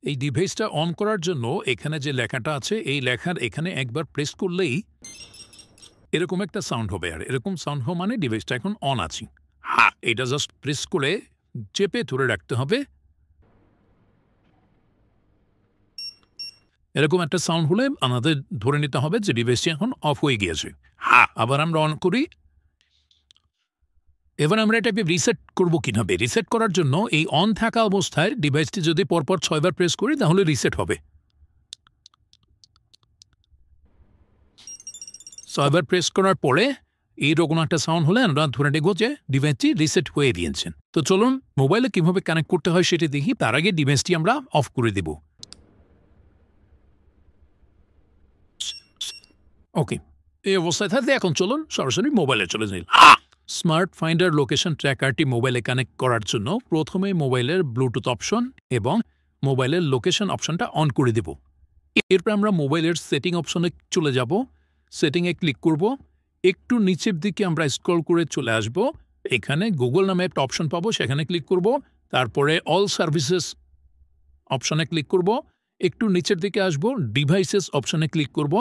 এই ডিভাইসটা অন করার জন্য এখানে যে লেখাটা আছে এই লেখার এখানে একবার প্রেস করলেই এরকম একটা সাউন্ড হবে, আর এরকম সাউন্ড হওয়া মানে ডিভাইসটা এখন অন আছে। হ্যাঁ, এটা জাস্ট প্রেস করে চেপে ধরে রাখতে হবে। এরকম একটা সাউন্ড হলে আমাদের ধরে নিতে হবে যে ডিভাইসটি এখন অফ হয়ে গিয়েছে। হ্যাঁ, আবার আমরা অন করি। এবার আমরা এটাকে রিসেট করব কিভাবে? রিসেট করার জন্য এই অন থাকা অবস্থায় ডিভাইসটি যদি পরপর ৬ বার প্রেস করি তাহলে রিসেট হবে। ৬ বার প্রেস করার পরে এইরকম একটা সাউন্ড হলে আমরা ধরে নেব যে ডিভাইসটি রিসেট হয়ে গিয়েছেন। তো চলুন মোবাইলে কিভাবে কানেক্ট করতে হয় সেটি দেখি। তার আগে ডিভাইসটি আমরা অফ করে দেব। ওকে, এই অবস্থায় থাকতে এখন চলুন সরাসরি মোবাইলে চলে যাই। স্মার্ট ফাইন্ডার লোকেশন ট্র্যাকারটি মোবাইলে কানেক্ট করার জন্য প্রথমে মোবাইলের ব্লুটুথ অপশন এবং মোবাইলের লোকেশন অপশনটা অন করে দেব। এরপর আমরা মোবাইলের সেটিং অপশনে চলে যাব। সেটিংয়ে ক্লিক করব। একটু নিচের দিকে আমরা স্ক্রল করে চলে আসব। এখানে গুগল নামে একটা অপশন পাবো, সেখানে ক্লিক করব। তারপরে অল সার্ভিসেস অপশনে ক্লিক করব। একটু নিচের দিকে আসব, ডিভাইসেস অপশনে ক্লিক করব।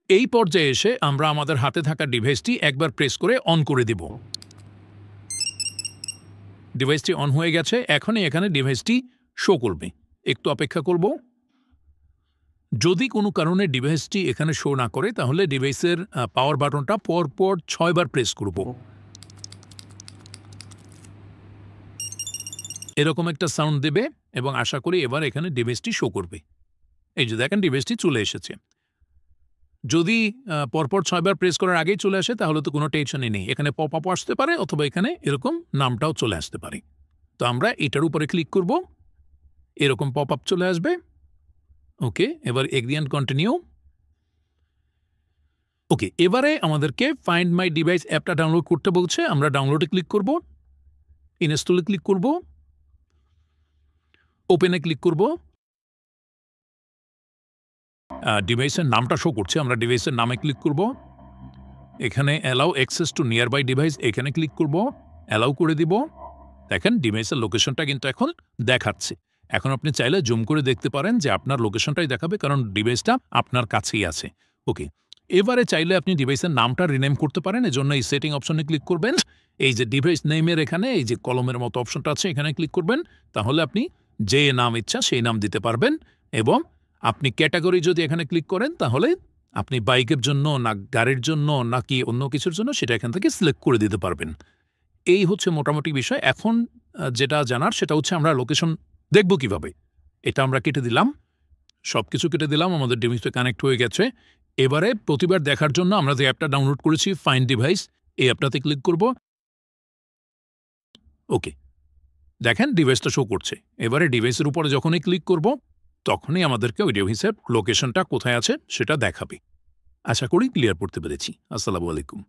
এই পর্যায়ে এসে আমরা আমাদের হাতে থাকা ডিভাইসটি একবার প্রেস করে অন করে দেব। ডিভাইসটি অন হয়ে গেছে। এখনই এখানে ডিভাইসটি শো করবে। একটু অপেক্ষা করব। যদি কোনো কারণে ডিভাইসটি এখানে শো না করে তাহলে ডিভাইসের পাওয়ার বাটনটা পরপর ৬ বার প্রেস করব। এরকম একটা সাউন্ড দেবে এবং আশা করি এবার এখানে ডিভাইসটি শো করবে। এই যে দেখেন ডিভাইসটি চলে এসেছে। যদি পরপর ৬ বার প্রেস করার আগেই চলে আসে তাহলে তো কোনো টেনশনই নেই। এখানে পপ আপ আসতে পারে অথবা এখানে এরকম নামটাও চলে আসতে পারে। তো আমরা এটার উপরে ক্লিক করব। এরকম পপ আপ চলে আসবে। ওকে, এবার এগ্রি অ্যান্ড কন্টিনিউ। ওকে, এবারে আমাদেরকে ফাইন্ড মাই ডিভাইস অ্যাপটা ডাউনলোড করতে বলছে। আমরা ডাউনলোডে ক্লিক করব, ইনস্টলে ক্লিক করব, ওপেনে ক্লিক করব। ডিভাইসের নামটা শো করছে, আমরা ডিভাইসের নামে ক্লিক করব। এখানে allow access to nearby device, এখানে ক্লিক করব, অ্যালাউ করে দিব। দেখেন ডিভাইসের লোকেশনটা কিন্তু এখন দেখাচ্ছে। এখন আপনি চাইলে জুম করে দেখতে পারেন যে আপনার লোকেশনটাই দেখাবে, কারণ ডিভাইসটা আপনার কাছেই আছে। ওকে, এবারে চাইলে আপনি ডিভাইসের নামটা রিনেম করতে পারেন। এজন্য এই সেটিং অপশনে ক্লিক করবেন। এই যে ডিভাইস নেমের এখানে এই যে কলমের মতো অপশনটা আছে এখানে ক্লিক করবেন। তাহলে আপনি যে নাম ইচ্ছা সেই নাম দিতে পারবেন। এবং আপনি ক্যাটাগরি যদি এখানে ক্লিক করেন তাহলে আপনি বাইকের জন্য না গাড়ির জন্য নাকি অন্য কিছুর জন্য সেটা এখান থেকে সিলেক্ট করে দিতে পারবেন। এই হচ্ছে মোটামুটি বিষয়। এখন যেটা জানার সেটা হচ্ছে আমরা লোকেশন দেখব কিভাবে। এটা আমরা কেটে দিলাম, সবকিছু কেটে দিলাম, আমাদের ডিভাইসটা কানেক্ট হয়ে গেছে। এবারে প্রতিবার দেখার জন্য আমরা যে অ্যাপটা ডাউনলোড করেছি ফাইন্ড ডিভাইস, এই অ্যাপটাতে ক্লিক করব। ওকে, দেখেন ডিভাইসটা শো করছে। এবারে ডিভাইসের উপরে যখনই ক্লিক করব তখনই আমাদেরকে ওই ডিভাইসের লোকেশনটা কোথায় আছে সেটা দেখাবে। আশা করি ক্লিয়ার করতে পেরেছি। আসসালামু আলাইকুম।